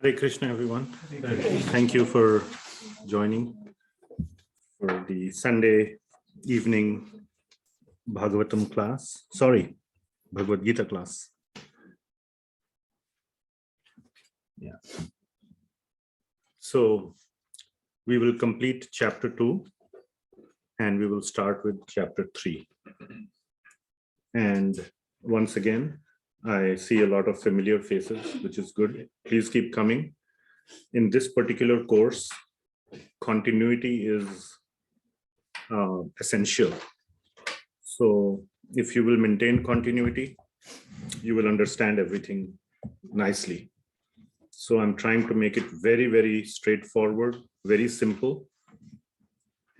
Hare Krishna, everyone. Thank you for joining for the Sunday evening Bhagavatam class. Sorry, Bhagavad Gita class. Yeah. So we will complete chapter 2 and we will start with chapter 3. And once again, I see a lot of familiar faces, which is good. Please keep coming. In this particular course, continuity is essential. So if you will maintain continuity, you will understand everything nicely. So I'm trying to make it very, very straightforward, very simple,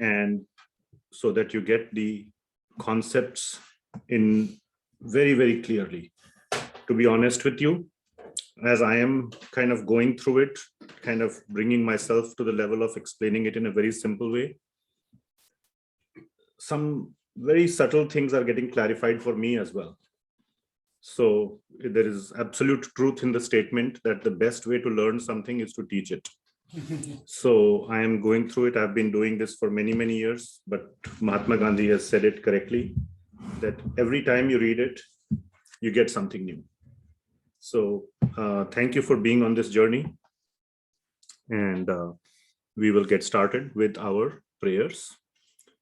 and so that you get the concepts in very, very clearly. To be honest with you, as I am kind of going through it, kind of bringing myself to the level of explaining it in a very simple way, some very subtle things are getting clarified for me as well. So there is absolute truth in the statement that the best way to learn something is to teach it. So I am going through it. I've been doing this for many, many years, but Mahatma Gandhi has said it correctly, that every time you read it, you get something new. So thank you for being on this journey. And we will get started with our prayers.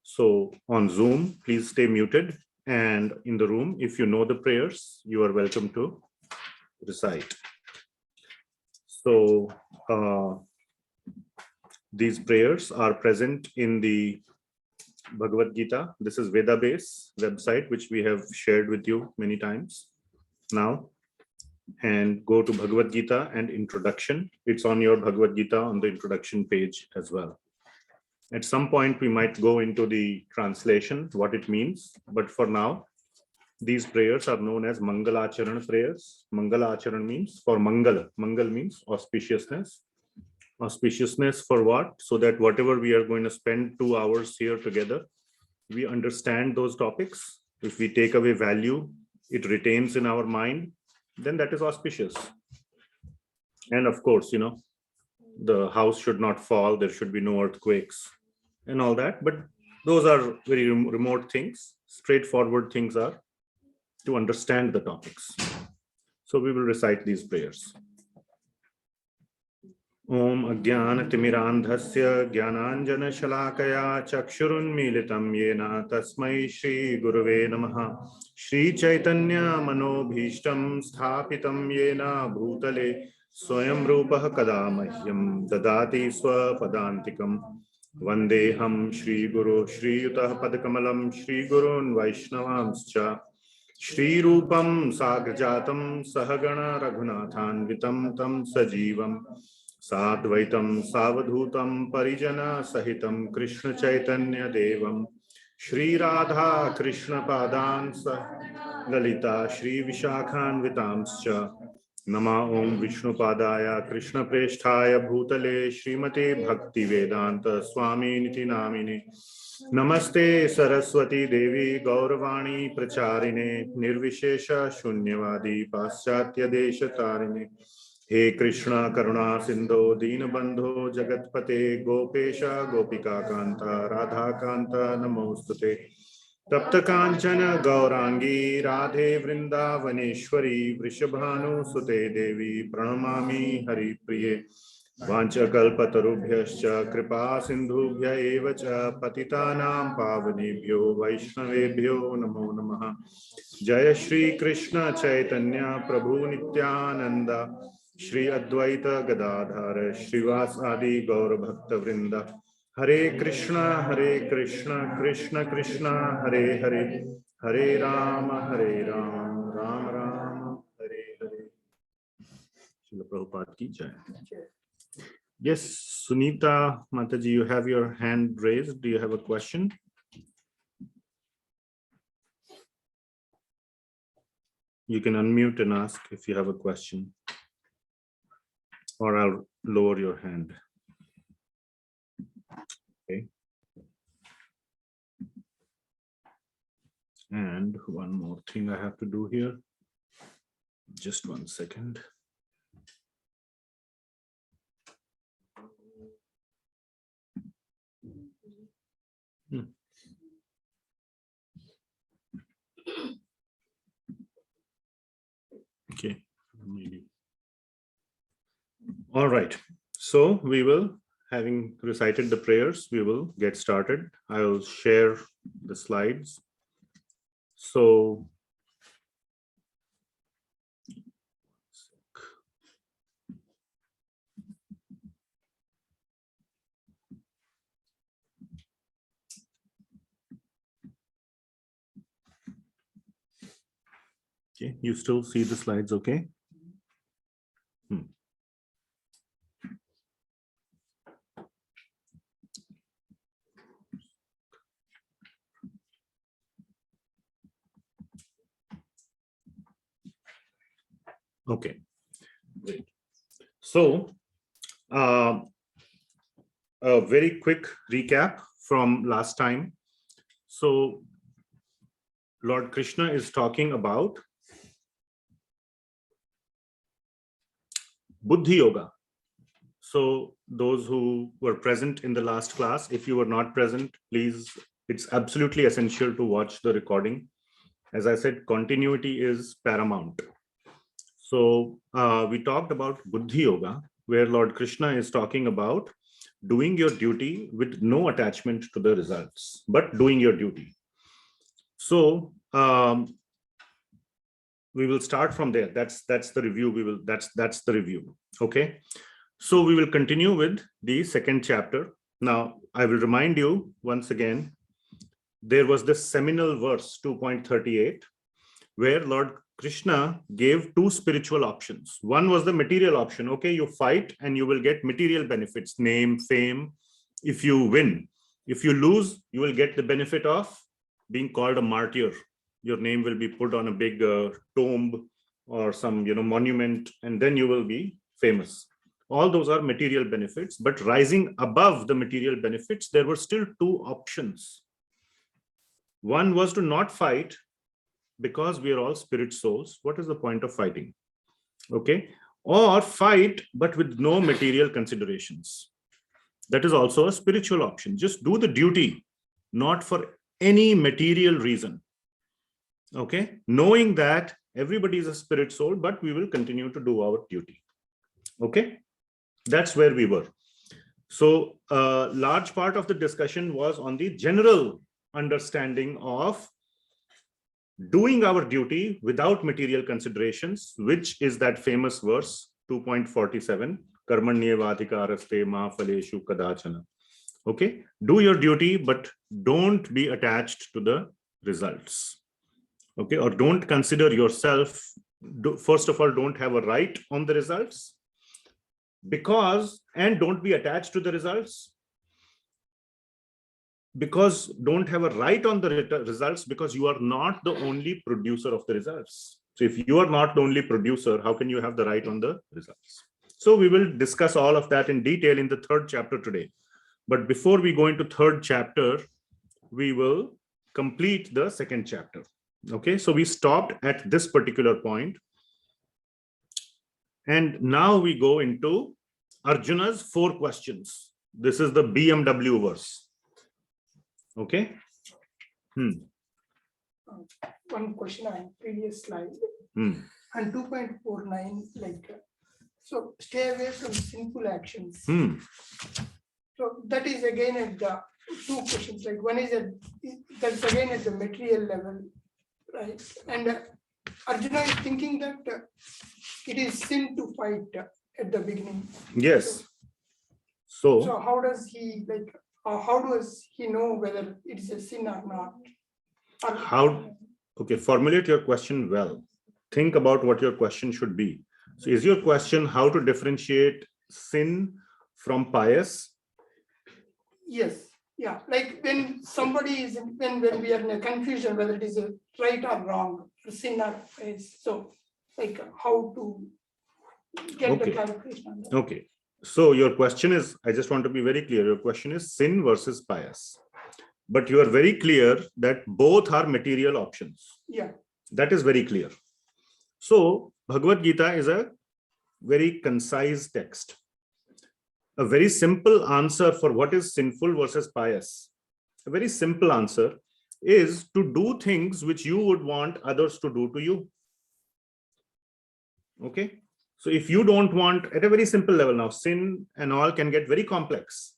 So on Zoom, please stay muted. And in the room, if you know the prayers, you are welcome to recite. So these prayers are present in the Bhagavad Gita. This is Vedabase website, which we have shared with you many times now. And go to Bhagavad Gita and introduction. It's on your Bhagavad Gita on the introduction page as well. At some point, we might go into the translation, what it means. But for now, these prayers are known as Mangalacharan prayers. Mangalacharan means for Mangal. Mangal means auspiciousness. Auspiciousness for what? So that whatever we are going to spend 2 hours here together, we understand those topics. If we take away value, it retains in our mind, then that is auspicious. And of course, you know, the house should not fall, there should be no earthquakes and all that, but those are very remote things. Straightforward things are to understand the topics. So we will recite these prayers. Om Ajnana Timirandhasya Jnananjana Shalakaya Chakshurunmilitam Yena Tasmai Shri Gurave Namaha Shri Chaitanya Manobhishtam Sthapitam Yena Bhutale Swayam Rupah Kadamahyam Dadati Swapadantikam Vandeham Shri Guru Shri Yutah Padakamalam Shri Gurun Vaishnavamscha Shri Rupam Sagrajatam Sahagana Raghunathanvitam Tam Sajivam Sadvaitam Savadhutam Parijana Sahitam Krishna Chaitanya Devam Shri Radha Krishna Padan Lalita Shri Vishakhan Vitamscha Nama Om Vishnu Padaya Krishna Presthaya Bhutale Srimate Bhakti Vedanta Swami Niti Namine Namaste Saraswati Devi Gauravani Pracharine Nirvishesha Shunyavadi Paschatya Desha Tarine He Krishna Karuna Sindho Deenabandho Jagatpate Gopesha Gopika Kanta Radha Kanta Namostute Tapta Kanchana Gaurangi Radhe Vrindavaneshwari Vrishabhanu Sute Devi Pranamami Hari Priye Vancha Kalpatarubhyascha Kripa Sindhubhya Evacha Patitanam Pavanebhyo Vaishnavebhyo Namo Namaha Jaya Shri Krishna Chaitanya Prabhu Nityananda Shri Advaita Gadadhara Srivasadi Gaura Bhakta Vrinda Hare Krishna Krishna Krishna Hare Hare Hare Rama Rama Rama Hare Hare. Srila Prabhupada ki jai. Yes, Sunita Mataji, you have your hand raised. Do you have a question? You can unmute and ask if you have a question, or I'll lower your hand. Okay. And one more thing I have to do here. Just 1 second. Okay. Maybe. All right. So we will, having recited the prayers, we will get started. I will share the slides. So okay, you still see the slides, okay? Okay, great. So a very quick recap from last time. So Lord Krishna is talking about Buddhi Yoga. So those who were present in the last class, if you were not present, please, it's absolutely essential to watch the recording. As I said, continuity is paramount. So we talked about Buddhi Yoga, where Lord Krishna is talking about doing your duty with no attachment to the results, but doing your duty. So we will start from there. That's the review. That's the review. Okay. So we will continue with the second chapter. Now I will remind you once again, there was this seminal verse 2.38, where Lord Krishna gave two spiritual options. One was the material option. Okay, you fight and you will get material benefits, name, fame, if you win. If you lose, you will get the benefit of being called a martyr. Your name will be put on a big tomb or some monument, and then you will be famous. All those are material benefits, but rising above the material benefits, there were still two options. One was to not fight, because we are all spirit souls. What is the point of fighting? Okay. Or fight, but with no material considerations. That is also a spiritual option. Just do the duty, not for any material reason. Okay. Knowing that everybody is a spirit soul, but we will continue to do our duty. Okay. That's where we were. So a large part of the discussion was on the general understanding of doing our duty without material considerations, which is that famous verse 2.47, karmanyevadhikaraste ma phaleshu kadachana. Okay, do your duty, but don't be attached to the results. Okay, or don't consider yourself, first of all, don't have a right on the results, and don't be attached to the results, because don't have a right on the results, because you are not the only producer of the results. So if you are not the only producer, how can you have the right on the results? So we will discuss all of that in detail in the third chapter today. But before we go into third chapter, we will complete the second chapter. Okay, so we stopped at this particular point. And now we go into Arjuna's 4 questions. This is the BMW verse. Okay. One question on previous slide. And 2.49, so stay away from sinful actions. So that is again at the 2 questions. Like one is that's again at the material level, right? And Arjuna is thinking that it is sin to fight at the beginning. Yes. So how does he how does he know whether it is a sin or not? Okay, formulate your question well. Think about what your question should be. So is your question how to differentiate sin from pious? Yes. Yeah. Like when somebody is, when we are in a confusion whether it is a right or wrong, sin or pious. So how to get the clarification on that. Okay. So your question is, I just want to be very clear. Your question is sin versus pious. But you are very clear that both are material options. Yeah. That is very clear. So Bhagavad Gita is a very concise text. A very simple answer for what is sinful versus pious a very simple answer is to do things which you would want others to do to you. Okay. So if you don't want, at a very simple level now, sin and all can get very complex.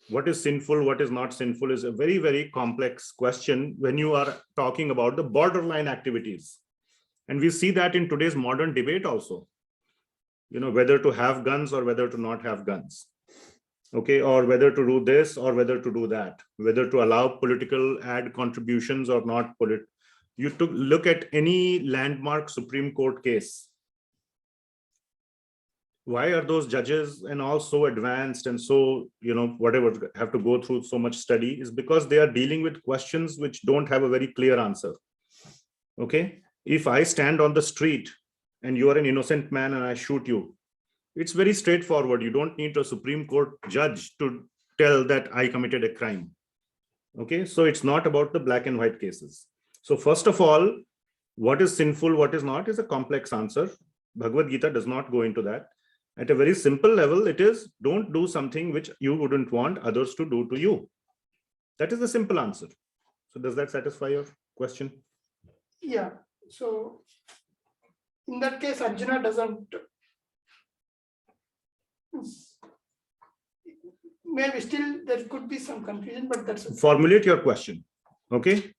What is sinful, what is not sinful is a very, very complex question when you are talking about the borderline activities. And we see that in today's modern debate also, whether to have guns or whether to not have guns. Okay, or whether to do this or whether to do that, whether to allow political ad contributions or not. You took look at any landmark Supreme Court case. Why are those judges and all so advanced and so, whatever, have to go through so much study? Is because they are dealing with questions which don't have a very clear answer. Okay, if I stand on the street and you are an innocent man and I shoot you, it's very straightforward. You don't need a Supreme Court judge to tell that I committed a crime. Okay, so it's not about the black and white cases. So first of all, what is sinful, what is not, is a complex answer. Bhagavad Gita does not go into that. At a very simple level, it is don't do something which you wouldn't want others to do to you. That is the simple answer. So does that satisfy your question? Yeah. So in that case, Arjuna doesn't. Maybe still there could be some confusion, but that's okay. Formulate your question. Okay,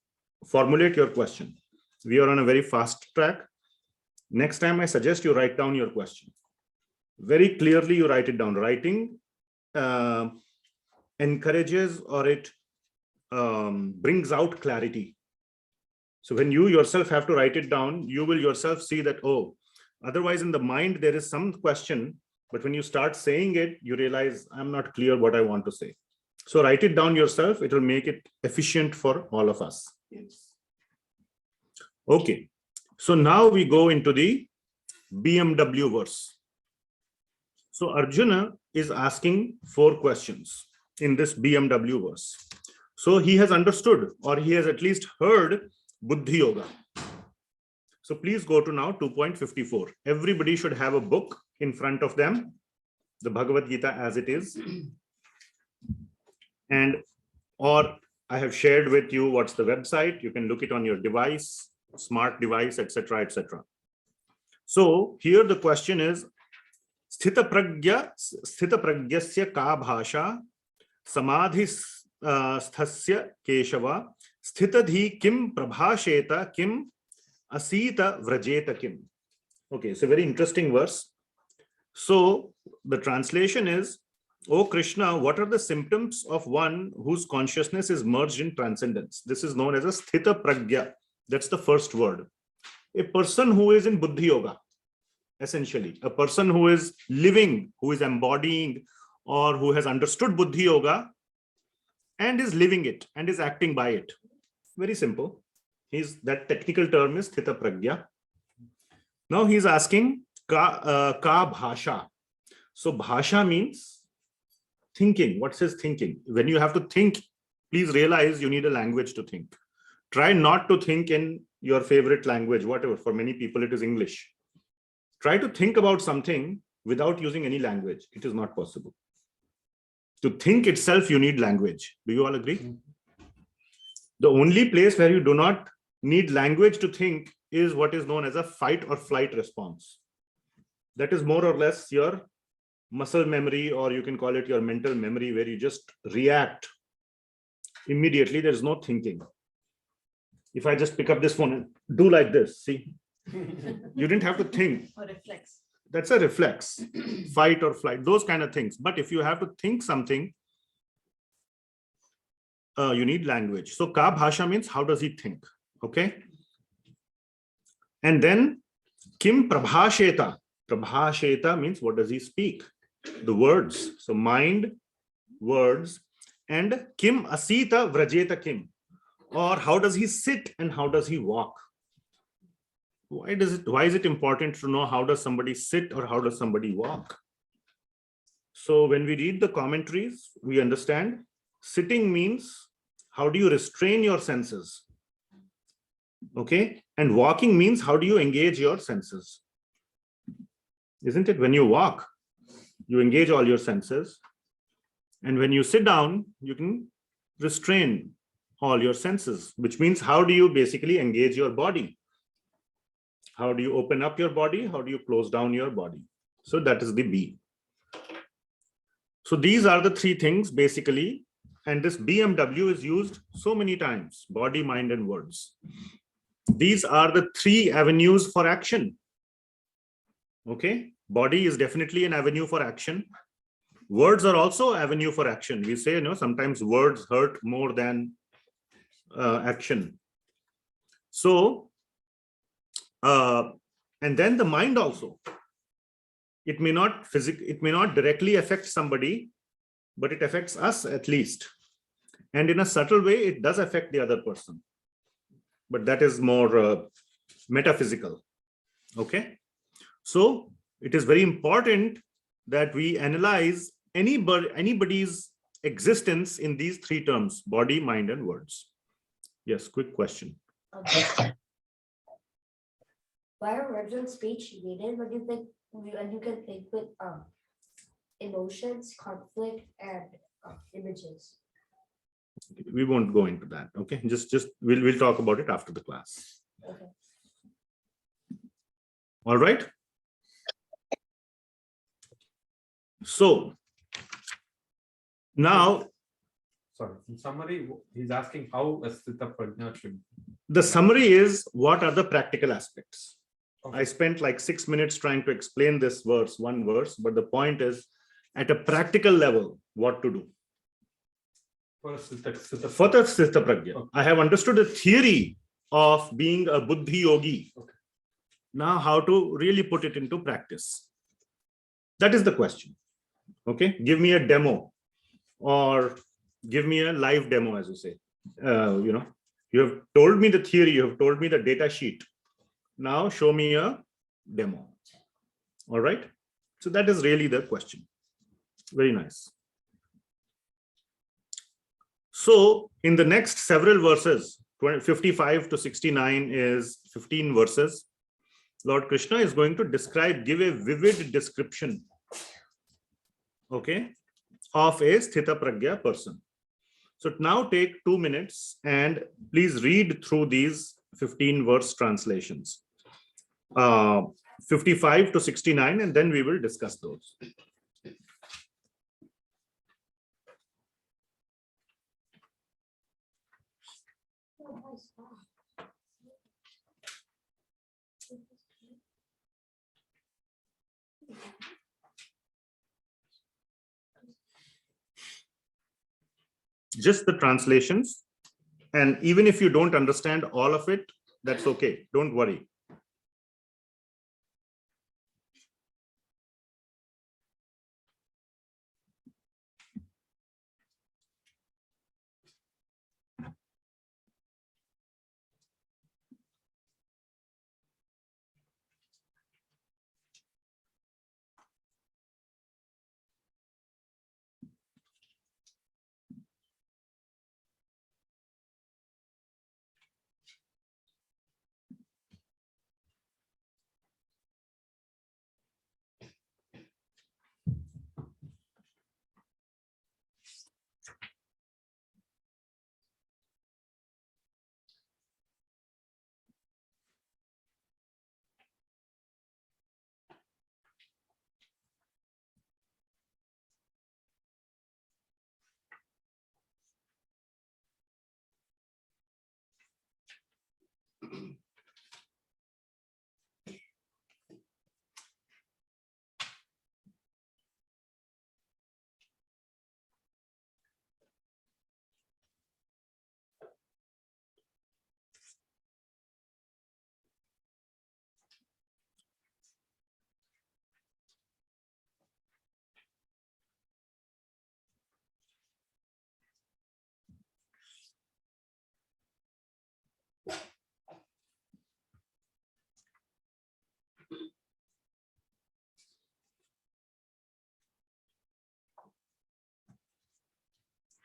formulate your question. We are on a very fast track. Next time, I suggest you write down your question. Very clearly, you write it down. Writing encourages or it brings out clarity. So when you yourself have to write it down, you will yourself see that, oh, otherwise in the mind, there is some question, but when you start saying it, you realize I'm not clear what I want to say. So write it down yourself. It will make it efficient for all of us. Yes. Okay. So now we go into the BMW verse. So Arjuna is asking 4 questions in this BMW verse. So he has understood, or he has at least heard Buddhi Yoga. So please go to now 2.54. Everybody should have a book in front of them, the Bhagavad Gita as it is. Or I have shared with you what's the website. You can look it on your device, smart device, etc., etc. So here the question is, sthita-prajnasya ka bhasha samadhi sthasya keshava sthitadhi kim prabhasheta kim asita vrajeta kim. Okay, so very interesting verse. So the translation is, "O Krishna, what are the symptoms of one whose consciousness is merged in transcendence?" This is known as a sthita-prajnah. That's the first word. A person who is in Buddhi Yoga, essentially, a person who is living, who is embodying, or who has understood Buddhi Yoga and is living it and is acting by it. Very simple. That technical term is sthita-prajnah. Now he's asking ka bhasha. So bhasha means thinking. What says thinking? When you have to think, please realize you need a language to think. Try not to think in your favorite language, whatever. For many people, it is English. Try to think about something without using any language. It is not possible. To think itself, you need language. Do you all agree? The only place where you do not need language to think is what is known as a fight or flight response. That is more or less your muscle memory, or you can call it your mental memory, where you just react immediately. There is no thinking. If I just pick up this phone and do like this, see, you didn't have to think. Or reflex. That's a reflex, fight or flight, those kind of things. But if you have to think something, you need language. So ka bhasha means how does he think? Okay. And then kim prabhasheta. Prabhasheta means what does he speak? The words. So mind, words, and kim asita vrajeta kim. Or how does he sit and how does he walk? Why is it important to know how does somebody sit or how does somebody walk? So when we read the commentaries, we understand sitting means how do you restrain your senses? Okay. And walking means how do you engage your senses? Isn't it? When you walk, you engage all your senses. And when you sit down, you can restrain all your senses, which means how do you basically engage your body? How do you open up your body? How do you close down your body? So that is the B. So these are the three things basically. And this BMW is used so many times: body, mind, and words. These are the three avenues for action. Okay. Body is definitely an avenue for action. Words are also avenue for action. We say, sometimes words hurt more than action. So, and then the mind also. It may not directly affect somebody, but it affects us at least. And in a subtle way, it does affect the other person. But that is more metaphysical. Okay. So it is very important that we analyze anybody's existence in these three terms: body, mind, and words. Yes, quick question. Why are words and speech needed when you can think with emotions, conflict, and images? We won't go into that. Okay, just we'll talk about it after the class. Okay. All right. So now, sorry, in summary, he's asking how a sthita-prajnah should. The summary is, what are the practical aspects? Okay. I spent like 6 minutes trying to explain this one verse, but the point is, at a practical level, what to do. For For the sthita-prajnah. Okay. I have understood the theory of being a buddhi yogi. Okay. Now, how to really put it into practice? That is the question. Okay, give me a demo, or give me a live demo, as you say. You have told me the theory, you have told me the data sheet. Now show me a demo. All right. So that is really the question. Very nice. So in the next several verses, 55 to 69 is 15 verses. Lord Krishna is going to give a vivid description, okay, of a sthita-prajnah person. So now take 2 minutes and please read through these 15 verse translations, 55 to 69, and then we will discuss those. Just the translations, and even if you don't understand all of it, that's okay, don't worry.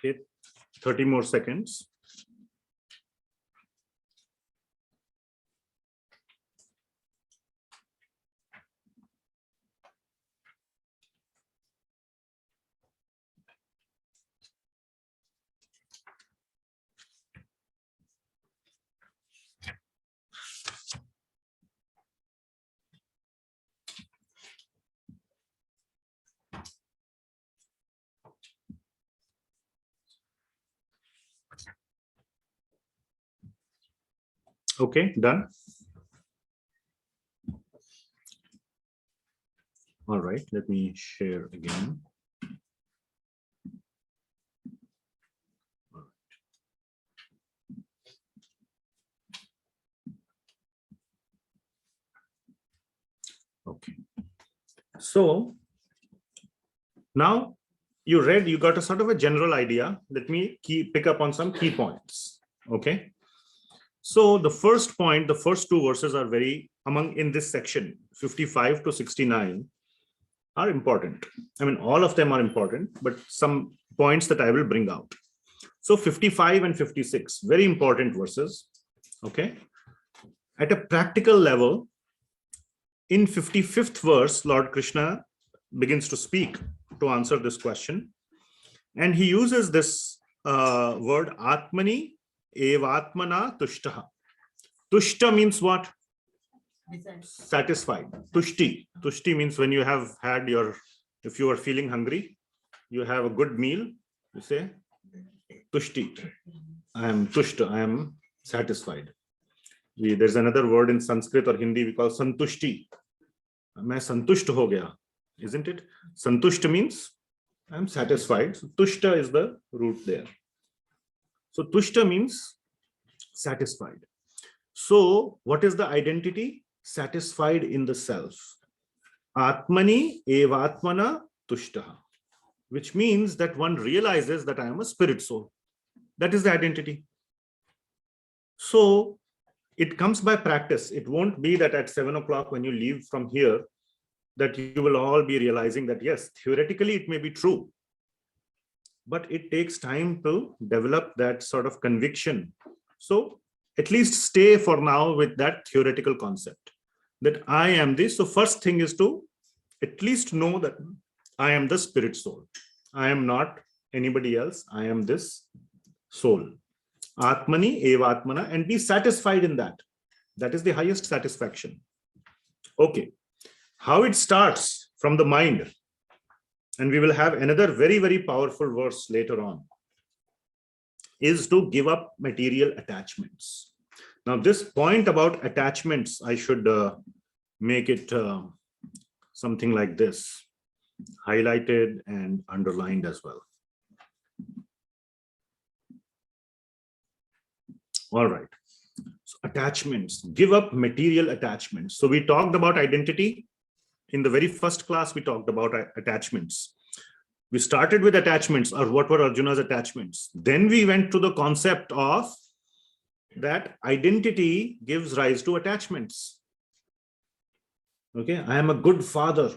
Okay, 30 more seconds. Okay, done. All right, let me share again. Okay. So now you read, you got a sort of a general idea. Let me pick up on some key points. Okay. So the first point, the first two verses are very in this section, 55 to 69 are important. I mean, all of them are important, but some points that I will bring out. So 55 and 56, very important verses. Okay. At a practical level, in 55th verse, Lord Krishna begins to speak to answer this question. And he uses this word Atmani evatmana tushtaha. Tushta means what? Satisfied. Tushti. Tushti means when you have had if you are feeling hungry, you have a good meal, you say tushti. I am tushta, I am satisfied. There's another word in Sanskrit or Hindi we call santushti. Main santusht ho gaya, isn't it? Santusht means I'm satisfied. So tushta is the root there. So tushta means satisfied. So what is the identity? Satisfied in the self. Atmani evatmana tushtaha, which means that one realizes that I am a spirit soul. That is the identity. So it comes by practice. It won't be that at 7 o'clock when you leave from here, that you will all be realizing that, yes, theoretically it may be true, but it takes time to develop that sort of conviction. So at least stay for now with that theoretical concept that I am this. So first thing is to at least know that I am the spirit soul. I am not anybody else. I am this soul. Atmani evatmana, and be satisfied in that. That is the highest satisfaction. Okay. How it starts from the mind. And we will have another very, very powerful verse later on, is to give up material attachments. Now, this point about attachments, I should make it something like this, highlighted and underlined as well. All right. So attachments, give up material attachments. So we talked about identity. In the very first class, we talked about attachments. We started with attachments, or what were Arjuna's attachments. Then we went to the concept of that identity gives rise to attachments. Okay, I am a good father.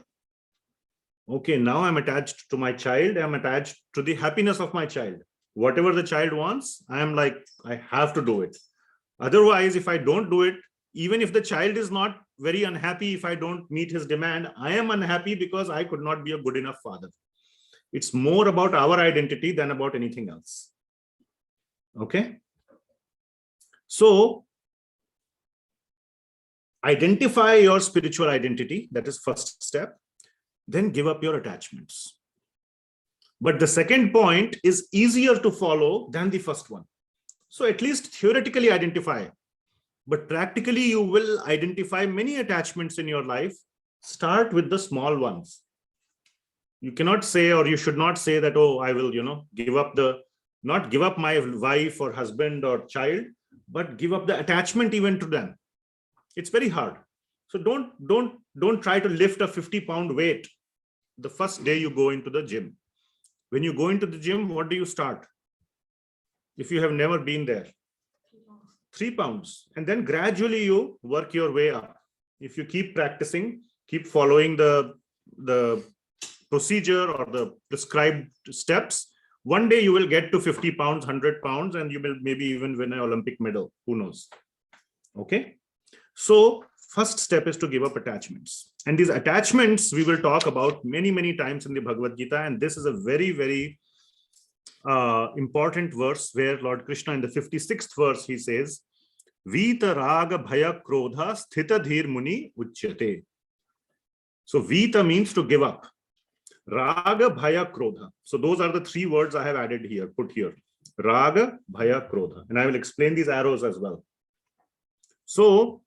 Okay, now I'm attached to my child. I'm attached to the happiness of my child. Whatever the child wants, I am like, I have to do it. Otherwise, if I don't do it, even if the child is not very unhappy, if I don't meet his demand, I am unhappy because I could not be a good enough father. It's more about our identity than about anything else. Okay. So identify your spiritual identity. That is first step. Then give up your attachments. But the second point is easier to follow than the first one. So at least theoretically identify, but practically you will identify many attachments in your life. Start with the small ones. You cannot say, or you should not say that, oh, I will, not give up my wife or husband or child, but give up the attachment even to them. It's very hard. So don't try to lift a 50-pound weight the first day you go into the gym. When you go into the gym, what do you start? If you have never been there, 3 pounds, and then gradually you work your way up. If you keep practicing, keep following the procedure or the prescribed steps, one day you will get to 50 pounds, 100 pounds, and you will maybe even win an Olympic medal. Who knows? Okay. So first step is to give up attachments. And these attachments we will talk about many, many times in the Bhagavad Gita. And this is a very, very important verse where Lord Krishna in the 56th verse, he says, Vita raga bhaya krodha sthita dhir muni uchyate. So Vita means to give up. Raga bhaya krodha. So those are the 3 words I have added here, put here. Raga bhaya krodha. And I will explain these arrows as well. So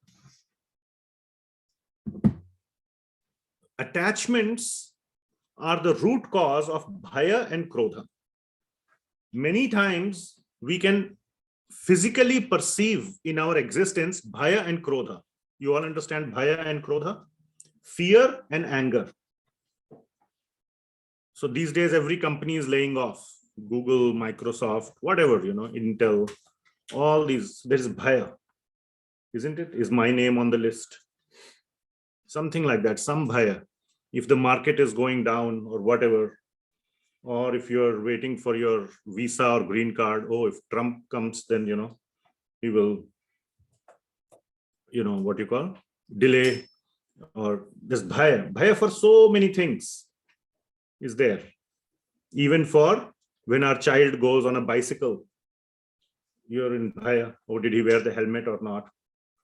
attachments are the root cause of bhaya and krodha. Many times we can physically perceive in our existence bhaya and krodha. You all understand bhaya and krodha? Fear and anger. So these days, every company is laying off. Google, Microsoft, whatever, Intel, all these, there is bhaya, isn't it? Is my name on the list? Something like that, some bhaya. If the market is going down or whatever, or if you're waiting for your visa or green card, oh, if Trump comes, then, he will, what you call, delay, or this bhaya for so many things is there. Even for when our child goes on a bicycle, you're in bhaya. Oh, did he wear the helmet or not?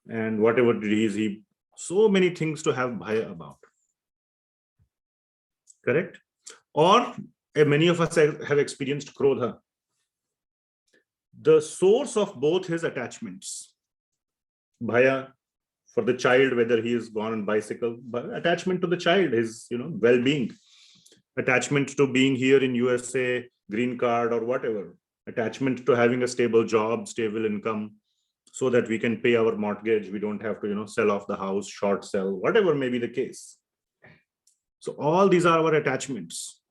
And whatever did he, so many things to have bhaya about. Correct? Or many of us have experienced krodha. The source of both his attachments. Bhaya for the child, whether he is gone on bicycle, but attachment to the child, his well-being. Attachment to being here in USA, green card or whatever. Attachment to having a stable job, stable income, so that we can pay our mortgage. We don't have to, sell off the house, short sell, whatever may be the case. So all these are our attachments.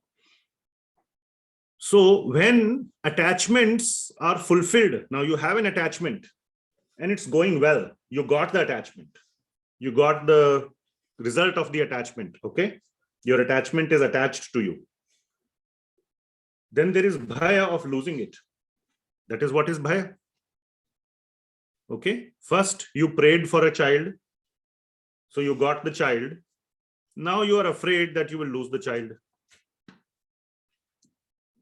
So when attachments are fulfilled, now you have an attachment and it's going well. You got the attachment. You got the result of the attachment. Okay. Your attachment is attached to you. Then there is bhaya of losing it. That is what is bhaya. Okay. First, you prayed for a child. So you got the child. Now you are afraid that you will lose the child.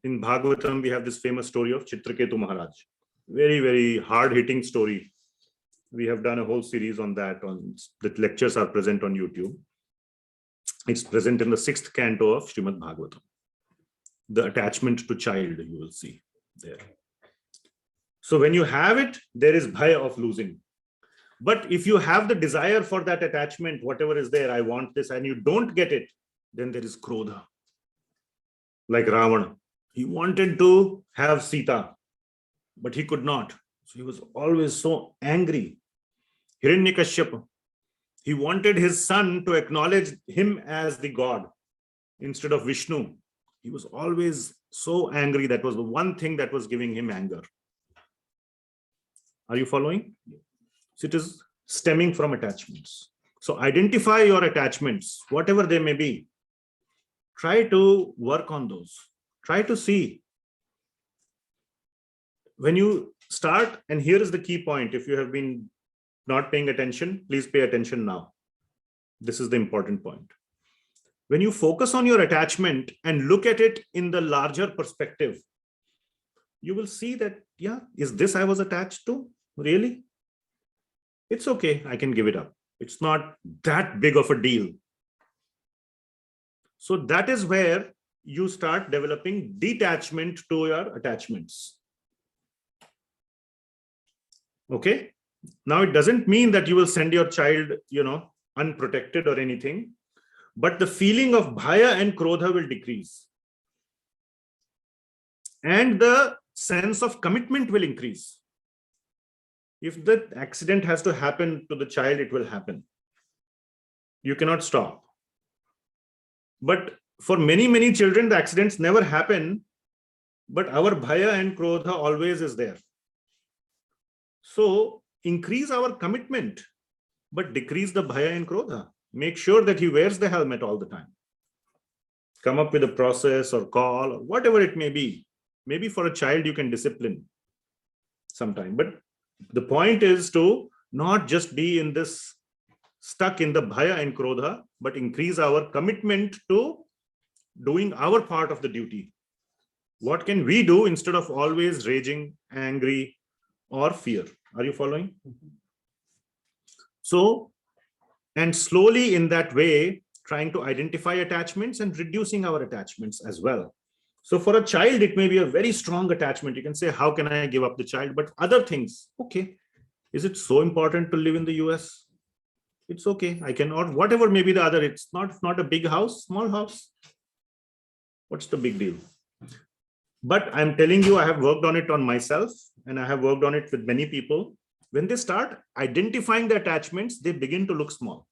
In Bhagavatam, we have this famous story of Chitraketu Maharaj. Very, very hard-hitting story. We have done a whole series on that. The lectures are present on YouTube. It's present in the 6th canto of Srimad Bhagavatam. The attachment to child, you will see there. So when you have it, there is bhaya of losing. But if you have the desire for that attachment, whatever is there, I want this, and you don't get it, then there is krodha. Like Ravana. He wanted to have Sita, but he could not. So he was always so angry. Hiranyakashipu. He wanted his son to acknowledge him as the god instead of Vishnu. He was always so angry. That was the one thing that was giving him anger. Are you following? So it is stemming from attachments. So identify your attachments, whatever they may be. Try to work on those. Try to see. When you start, and here is the key point. If you have been not paying attention, please pay attention now. This is the important point. When you focus on your attachment and look at it in the larger perspective, you will see that, yeah, is this I was attached to? Really? It's okay. I can give it up. It's not that big of a deal. So that is where you start developing detachment to your attachments. Okay. Now, it doesn't mean that you will send your child, unprotected or anything, but the feeling of bhaya and krodha will decrease. And the sense of commitment will increase. If the accident has to happen to the child, it will happen. You cannot stop. But for many, many children, the accidents never happen, but our bhaya and krodha always is there. So increase our commitment, but decrease the bhaya and krodha. Make sure that he wears the helmet all the time. Come up with a process or call or whatever it may be. Maybe for a child, you can discipline sometime. But the point is to not just be in this stuck in the bhaya and krodha, but increase our commitment to doing our part of the duty. What can we do instead of always raging, angry, or fear? Are you following? So, and slowly in that way, trying to identify attachments and reducing our attachments as well. So for a child, it may be a very strong attachment. You can say, how can I give up the child? But other things, okay, Is it so important to live in the US? It's okay. I can, or whatever may be the other. It's not a big house, small house. What's the big deal? But I'm telling you, I have worked on it on myself, and I have worked on it with many people. When they start identifying the attachments, they begin to look small.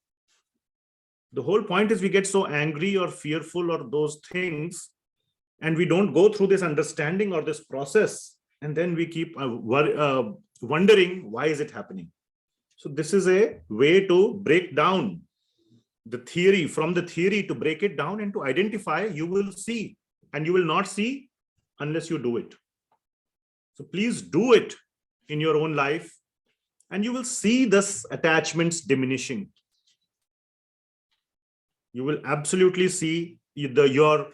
The whole point is we get so angry or fearful or those things, and we don't go through this understanding or this process, and then we keep wondering, why is it happening? So this is a way to break down the theory, from the theory to break it down and to identify. You will see, and you will not see unless you do it. So please do it in your own life, and you will see this attachments diminishing. You will absolutely see your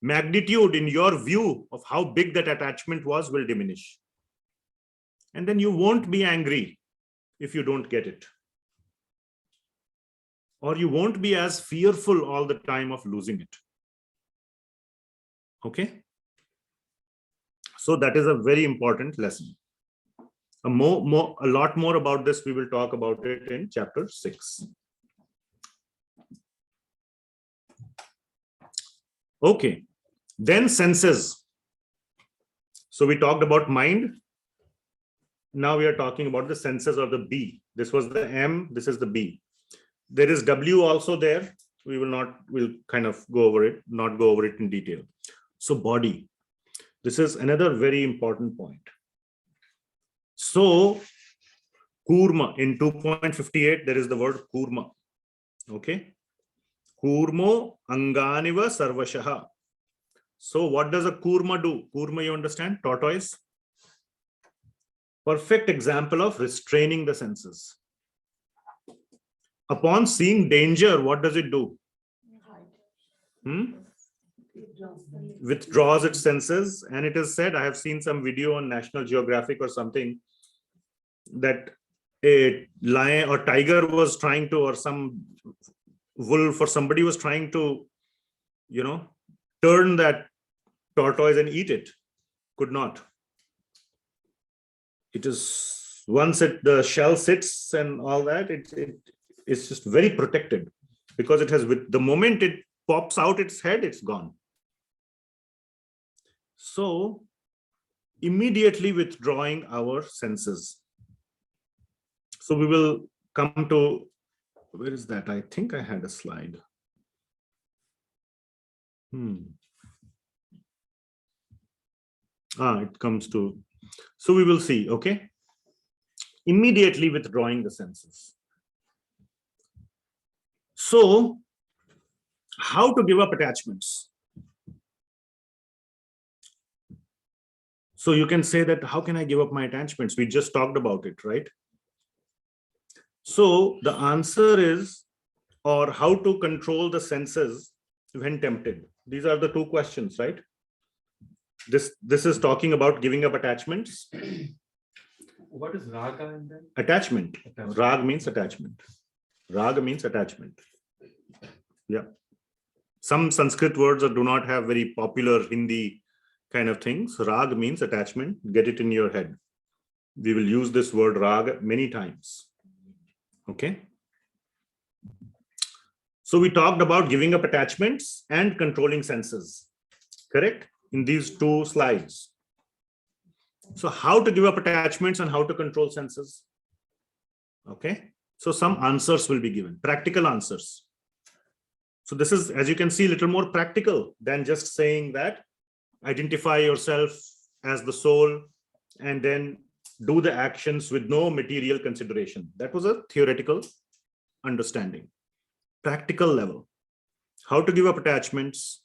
magnitude in your view of how big that attachment was will diminish. And then you won't be angry if you don't get it. Or you won't be as fearful all the time of losing it. Okay? So that is a very important lesson. A lot more about this, we will talk about it in chapter 6. Okay, then senses. So we talked about mind. Now we are talking about the senses, or the B. This was the M, this is the B. There is W also there. We'll kind of go over it, not go over it in detail. So body. This is another very important point. So kurma, in 2.58, there is the word kurma. Okay. Kurmo anganiva sarvashaha. So what does a kurma do? Kurma, you understand? Tortoise. Perfect example of restraining the senses. Upon seeing danger, what does it do? Withdraws its senses. And it is said, I have seen some video on National Geographic or something, that a lion or tiger was trying to, or some wolf or somebody was trying to, turn that tortoise and eat it. Could not. It is, once the shell sits and all that, it's just very protected, because it has, with the moment it pops out its head, it's gone. So immediately withdrawing our senses. So we will come to, where is that? I think I had a slide. It comes to, so we will see, okay? Immediately withdrawing the senses. So how to give up attachments? So you can say that, how can I give up my attachments? We just talked about it, right? So the answer is, or how to control the senses when tempted. These are the two questions, right? This is talking about giving up attachments. What is raga in there? Attachment. Rag means attachment. Raga means attachment. Yeah. Some Sanskrit words do not have very popular Hindi kind of things. Rag means attachment. Get it in your head. We will use this word rag many times. Okay. So we talked about giving up attachments and controlling senses. Correct? In these two slides. So how to give up attachments and how to control senses. Okay. So some answers will be given. Practical answers. So this is, as you can see, a little more practical than just saying that identify yourself as the soul and then do the actions with no material consideration. That was a theoretical understanding. Practical level. How to give up attachments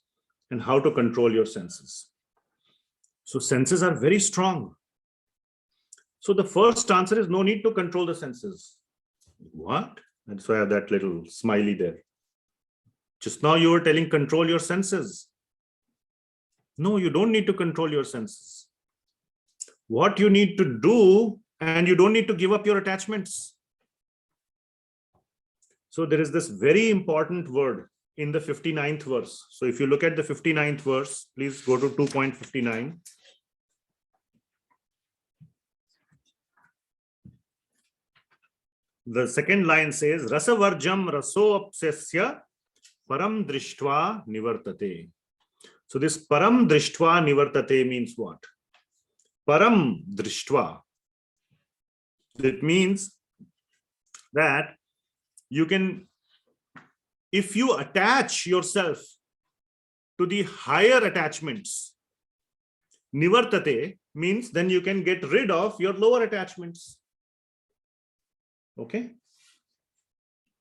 and how to control your senses. So senses are very strong. So the first answer is no need to control the senses. What? That's why I have that little smiley there. Just now you were telling control your senses. No, you don't need to control your senses. What you need to do, and you don't need to give up your attachments. So there is this very important word in the 59th verse. So if you look at the 59th verse, please go to 2.59. the second line says, Rasavarjam rasoapsasya param drishtva nivartate. So this param drishtva nivartate means what? Param drishtva. That means that you can, if you attach yourself to the higher attachments, nivartate means then you can get rid of your lower attachments. Okay.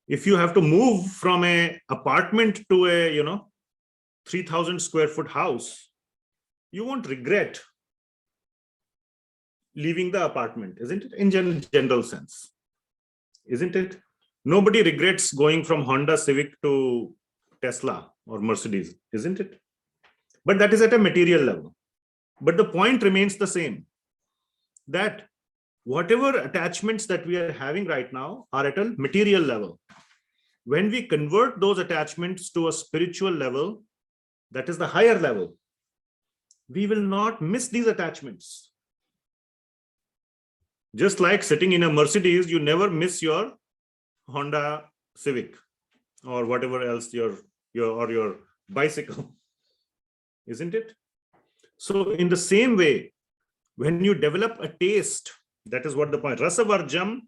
If you have to move from a apartment to a 3,000 square foot house, you won't regret leaving the apartment, isn't it? In general sense, isn't it? Nobody regrets going from Honda Civic to Tesla or Mercedes, isn't it? But that is at a material level. But the point remains the same, that whatever attachments that we are having right now are at a material level. When we convert those attachments to a spiritual level, that is the higher level, we will not miss these attachments. Just like sitting in a Mercedes, you never miss your Honda Civic or whatever else your bicycle, isn't it? So in the same way, when you develop a taste, that is what the point. Rasavarjam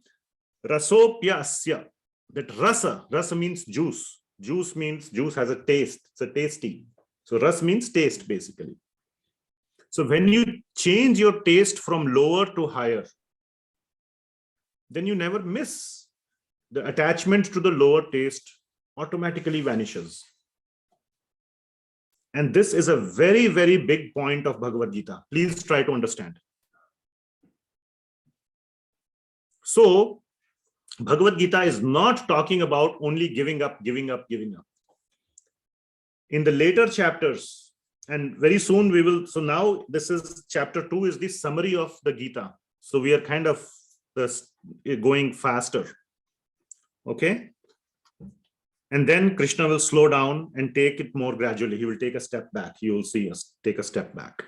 rasopyasya. That rasa means juice. Juice means juice has a taste. It's a tasty. So ras means taste basically. So when you change your taste from lower to higher, then you never miss. The attachment to the lower taste automatically vanishes. And this is a very, very big point of Bhagavad Gita. Please try to understand. So Bhagavad Gita is not talking about only giving up. In the later chapters, and very soon we will, so now this is chapter 2 is the summary of the Gita. So we are kind of going faster. Okay. And then Krishna will slow down and take it more gradually. He will take a step back. You will see us take a step back.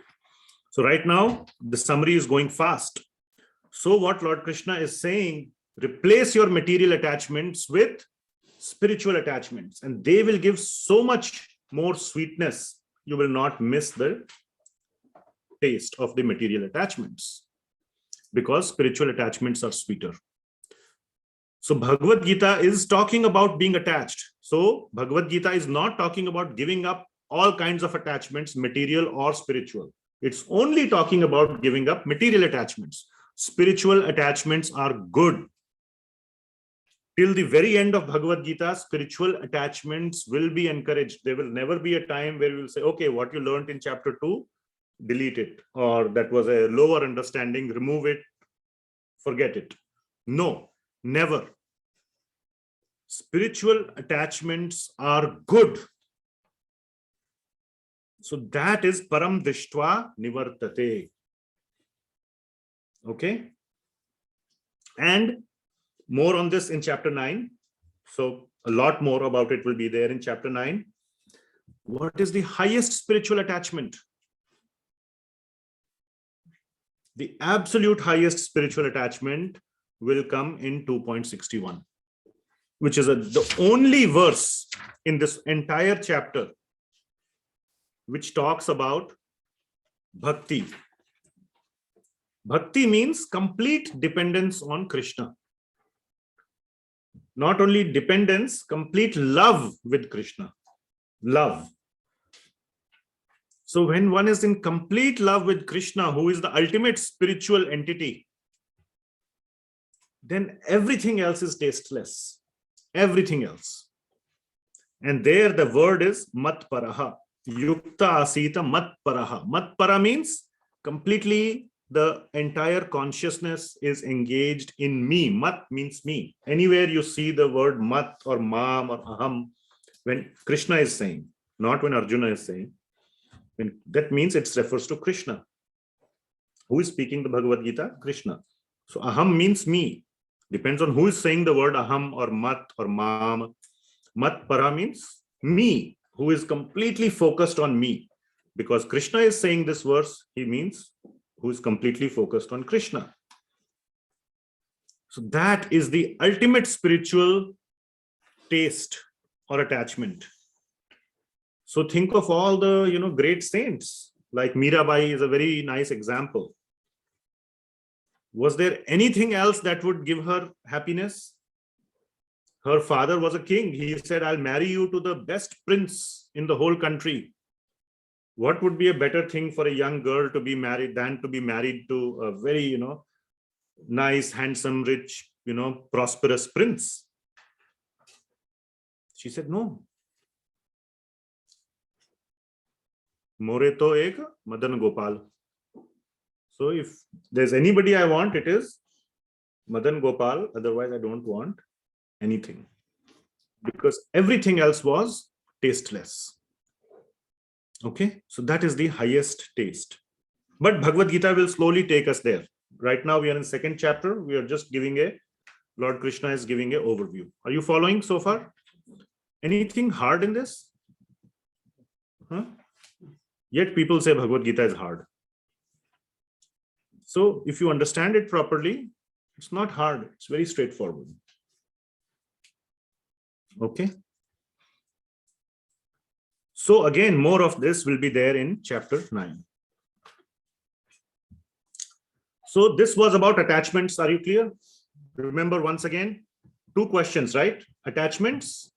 So right now, the summary is going fast. So what Lord Krishna is saying, replace your material attachments with spiritual attachments, and they will give so much more sweetness. You will not miss the taste of the material attachments because spiritual attachments are sweeter. So Bhagavad Gita is talking about being attached. So Bhagavad Gita is not talking about giving up all kinds of attachments, material or spiritual. It's only talking about giving up material attachments. Spiritual attachments are good. Till the very end of Bhagavad Gita, spiritual attachments will be encouraged. There will never be a time where we will say, okay, what you learned in chapter 2, delete it. Or that was a lower understanding, remove it, forget it. No, never. Spiritual attachments are good. So that is param drishtva nivartate. Okay. And more on this in chapter 9. So a lot more about it will be there in chapter 9. What is the highest spiritual attachment? The absolute highest spiritual attachment will come in 2.61, which is the only verse in this entire chapter which talks about bhakti. Bhakti means complete dependence on Krishna. Not only dependence, complete love with Krishna. Love. So when one is in complete love with Krishna, who is the ultimate spiritual entity, then everything else is tasteless. Everything else. And there the word is matparaha. Yukta asita matparaha. Matpara means completely the entire consciousness is engaged in me. Mat means me. Anywhere you see the word mat or mam or aham, when Krishna is saying, not when Arjuna is saying, when that means it refers to Krishna. Who is speaking the Bhagavad Gita? Krishna. So aham means me. Depends on who is saying the word aham or mat or mam. Mat para means me, who is completely focused on me. Because Krishna is saying this verse, he means who is completely focused on Krishna. So that is the ultimate spiritual taste or attachment. So think of all the, great saints, like Mirabai is a very nice example. Was there anything else that would give her happiness? Her father was a king. He said, I'll marry you to the best prince in the whole country. What would be a better thing for a young girl to be married than to be married to a very, nice, handsome, rich, prosperous prince? She said, no. More to ek Madan Gopal. So if there's anybody I want, it is Madan Gopal. Otherwise, I don't want anything. Because everything else was tasteless. Okay, so that is the highest taste. But Bhagavad Gita will slowly take us there. Right now, we are in second chapter. We are just giving Lord Krishna is giving an overview. Are you following so far? Anything hard in this? Huh? Yet people say Bhagavad Gita is hard. So if you understand it properly, it's not hard. It's very straightforward. Okay. So again, more of this will be there in chapter 9. So this was about attachments. Are you clear? Remember once again, two questions, right? Attachments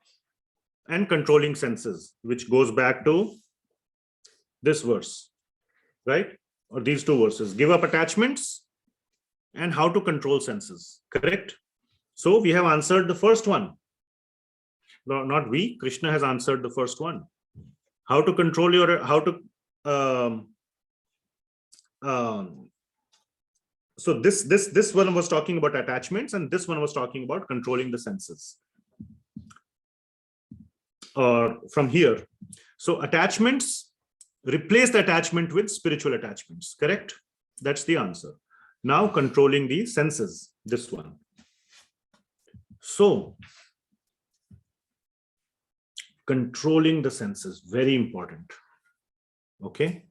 and controlling senses, which goes back to this verse, right? Or these two verses, give up attachments and how to control senses, correct? So we have answered the first one. No, not we, Krishna has answered the first one. How to control your, so this one was talking about attachments and this one was talking about controlling the senses. Or from here, so attachments, replace the attachment with spiritual attachments, correct? That's the answer. Now controlling the senses, this one. So controlling the senses, very important. Okay.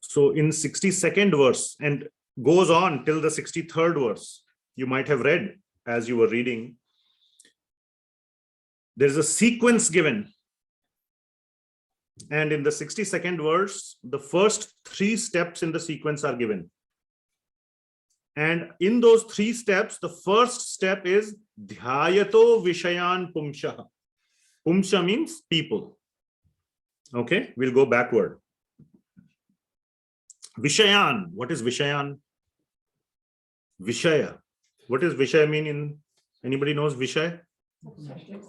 So in 62nd verse and goes on till the 63rd verse, you might have read as you were reading. There's a sequence given. And in the 62nd verse, the first 3 steps in the sequence are given. And in those 3 steps, the first step is dhyayato vishayan pumsha. Pumsha means people. Okay, we'll go backward. Vishayan, what is Vishayan? Vishaya. What does Vishaya mean in, anybody knows Vishaya?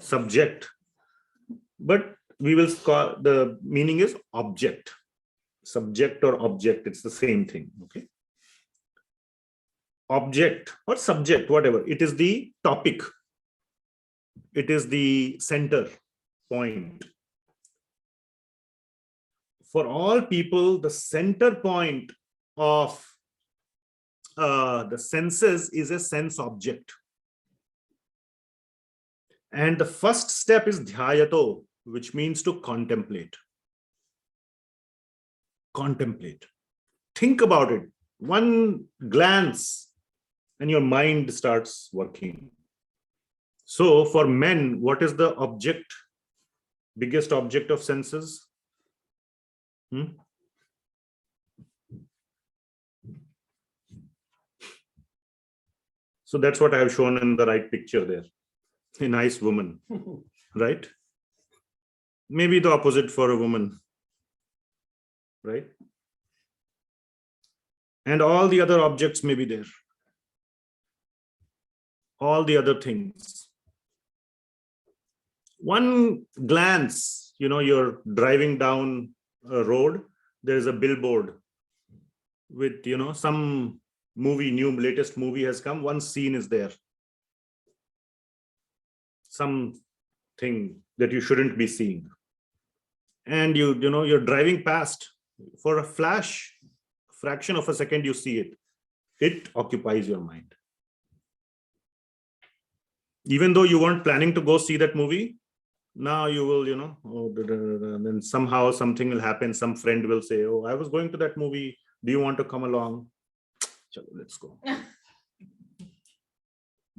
Subject. But we will call, the meaning is object. Subject or object, it's the same thing. Okay. Object or subject, whatever. It is the topic. It is the center point. For all people, the center point of the senses is a sense object. And the first step is dhyayato, which means to contemplate. Contemplate. Think about it. One glance and your mind starts working. So for men, what is the object, biggest object of senses? So that's what I have shown in the right picture there. A nice woman, right? Maybe the opposite for a woman, right? And all the other objects may be there. All the other things. One glance, you're driving down a road, there's a billboard with, some movie, latest movie has come, one scene is there. Something that you shouldn't be seeing. And you're driving past, for a fraction of a second, you see it. It occupies your mind. Even though you weren't planning to go see that movie, now you will, then somehow something will happen. Some friend will say, oh, I was going to that movie. Do you want to come along? Chalo, let's go.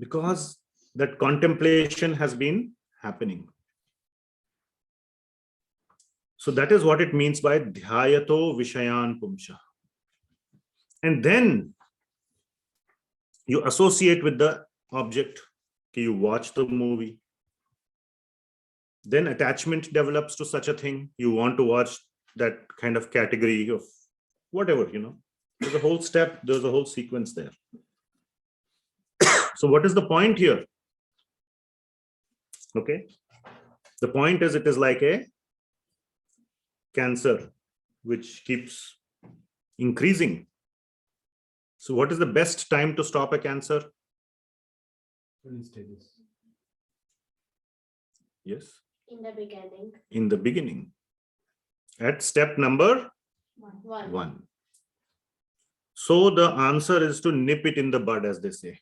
Because that contemplation has been happening. So that is what it means by dhyayato vishayan pumsha. And then you associate with the object. You watch the movie. Then attachment develops to such a thing. You want to watch that kind of category of whatever, There's a whole step, there's a whole sequence there. So what is the point here? Okay. The point is, it is like a cancer which keeps increasing. So what is the best time to stop a cancer? Early stages. Yes. In the beginning. In the beginning. At step number 1. So the answer is to nip it in the bud, as they say.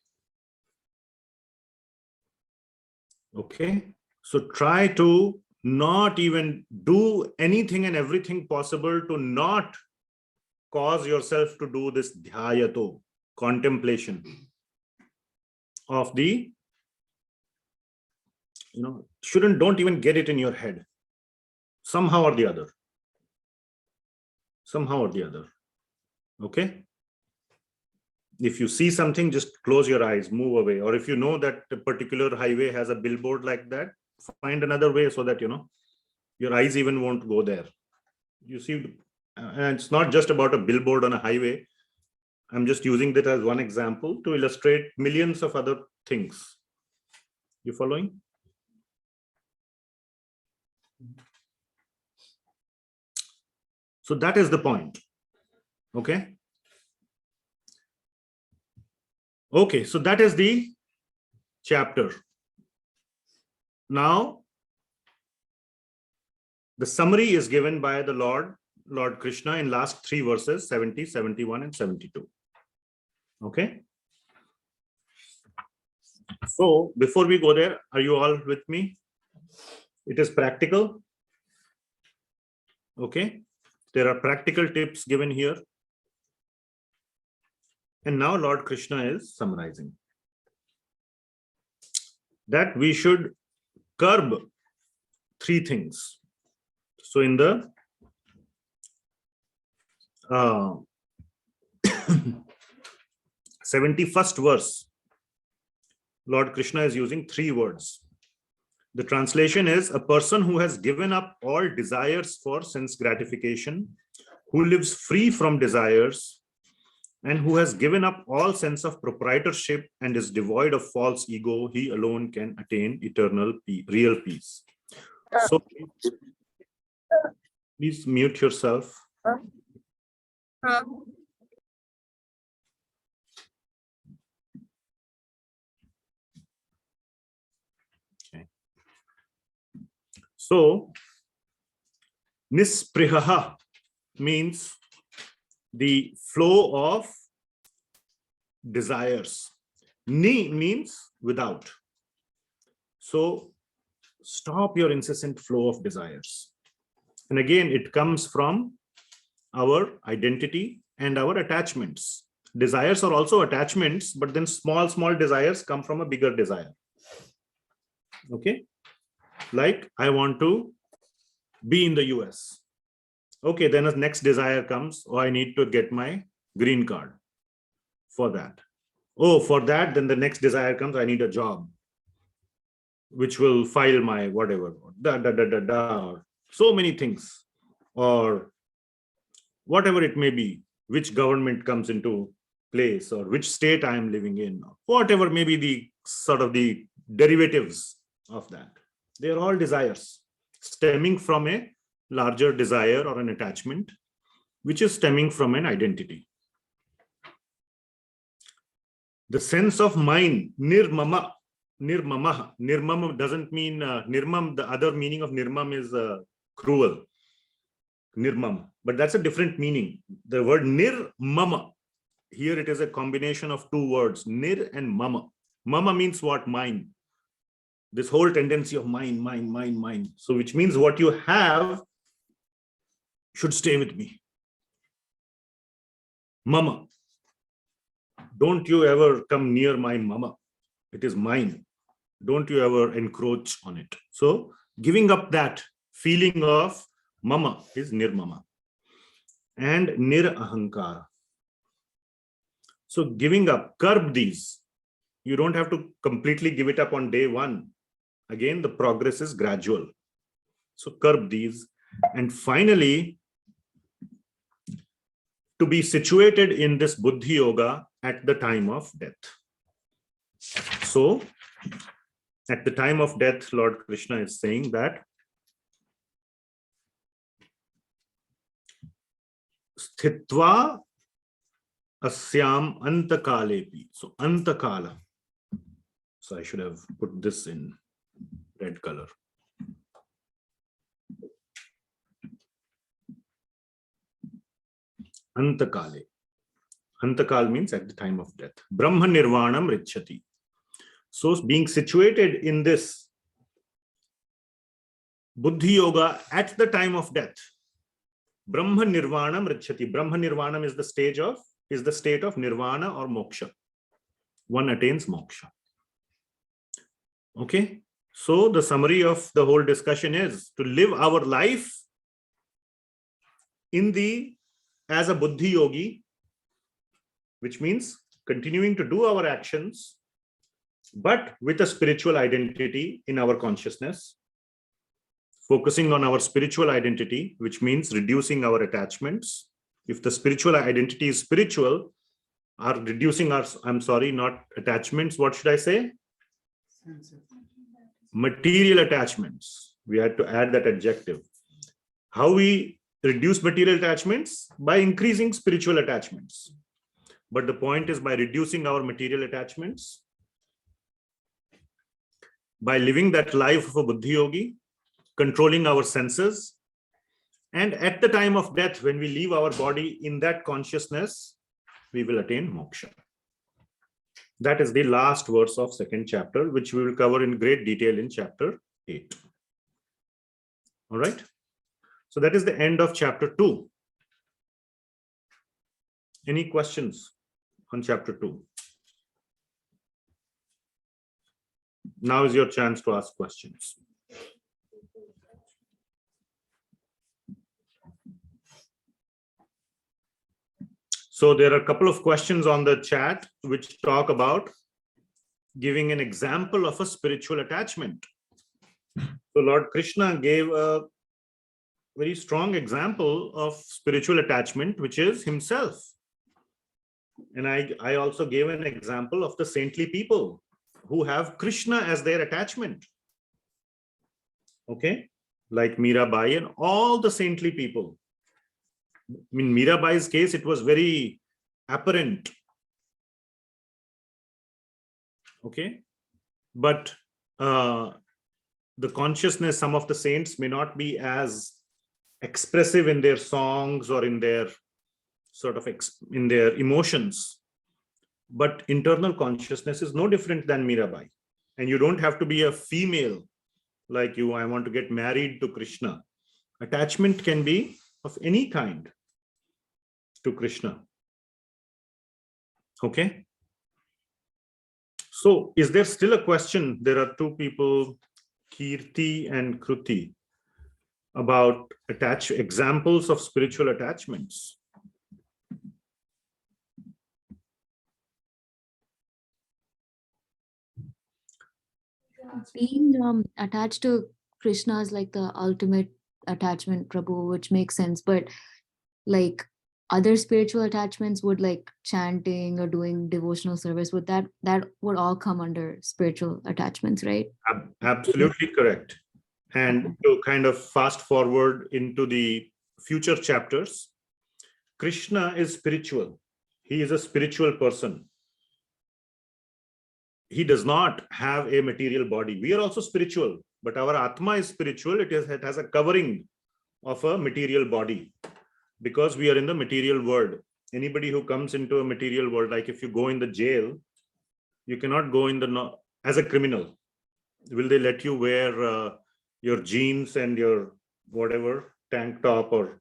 Okay. So try to not even do anything and everything possible to not cause yourself to do this dhyayato, contemplation of the, don't even get it in your head. Somehow or the other. Somehow or the other. Okay. If you see something, just close your eyes, move away. Or if you know that a particular highway has a billboard like that, find another way so that, your eyes even won't go there. You see, and it's not just about a billboard on a highway. I'm just using that as one example to illustrate millions of other things. You following? So that is the point. Okay. Okay, so that is the chapter. Now, the summary is given by the Lord Krishna in last 3 verses, 70, 71, and 72. Okay. So before we go there, are you all with me? It is practical. Okay. There are practical tips given here. And now Lord Krishna is summarizing that we should curb 3 things. So in the 71st verse, Lord Krishna is using 3 words. The translation is: a person who has given up all desires for sense gratification, who lives free from desires, and who has given up all sense of proprietorship and is devoid of false ego, he alone can attain eternal real peace. So please mute yourself. Okay. So nisprihaha means the flow of desires. Ni means without. So stop your incessant flow of desires. And again, it comes from our identity and our attachments. Desires are also attachments, but then small desires come from a bigger desire. Okay. Like, I want to be in the US. Okay, then the next desire comes, oh, I need to get my green card for that. Oh, for that, then the next desire comes, I need a job, which will file my whatever, so many things, or whatever it may be, which government comes into place, or which state I am living in, whatever may be the sort of the derivatives of that. They are all desires stemming from a larger desire or an attachment, which is stemming from an identity. The sense of mind, nirmama. Nirmama doesn't mean nirmam. The other meaning of nirmam is cruel. Nirmam, but that's a different meaning. The word nirmama, here it is a combination of 2 words, nir and mama. Mama means what? Mind. This whole tendency of mind. So which means what you have should stay with me. Mama. Don't you ever come near my mama. It is mine. Don't you ever encroach on it. So giving up that feeling of mama is nirmama. And nirahankara. So giving up, curb these. You don't have to completely give it up on day one. Again, the progress is gradual. So curb these. And finally, to be situated in this Buddhi Yoga at the time of death. So at the time of death, Lord Krishna is saying that sthitva asyam antakalepi. So antakala. So I should have put this in red color. Antakale. Antakal means at the time of death. Brahma nirvanam richati. So being situated in this Buddhi Yoga at the time of death. Brahma nirvanam richati. Brahma nirvanam is the state of nirvana or moksha. One attains moksha. Okay. So the summary of the whole discussion is to live our life as a Buddhi yogi, which means continuing to do our actions, but with a spiritual identity in our consciousness, focusing on our spiritual identity, which means reducing our attachments. If the spiritual identity is spiritual, are reducing our, not attachments, what should I say? Material attachments. We had to add that adjective. How we reduce material attachments? By increasing spiritual attachments. But the point is, by reducing our material attachments, by living that life of a Buddhi yogi, controlling our senses, and at the time of death, when we leave our body in that consciousness, we will attain moksha. That is the last verse of second chapter, which we will cover in great detail in chapter 8. All right. So that is the end of chapter 2. Any questions on chapter 2? Now is your chance to ask questions. So there are a couple of questions on the chat which talk about giving an example of a spiritual attachment. So Lord Krishna gave a very strong example of spiritual attachment, which is himself. And I also gave an example of the saintly people who have Krishna as their attachment. Okay, like Mirabai and all the saintly people. In Mirabai's case, it was very apparent. Okay, but the consciousness, some of the saints may not be as expressive in their songs or in their in their emotions, but internal consciousness is no different than Mirabai. And you don't have to be a female like you, I want to get married to Krishna. Attachment can be of any kind to Krishna. Okay. So is there still a question? There are two people, Kirti and Kruti, about examples of spiritual attachments. Being attached to Krishna is like the ultimate attachment, Prabhu, which makes sense. But like other spiritual attachments, would like chanting or doing devotional service, would that would all come under spiritual attachments, right? Absolutely correct. And to kind of fast forward into the future chapters, Krishna is spiritual. He is a spiritual person. He does not have a material body. We are also spiritual, but our Atma is spiritual. It has a covering of a material body because we are in the material world. Anybody who comes into a material world, like if you go in the jail, you cannot go in as a criminal. Will they let you wear your jeans and your whatever tank top or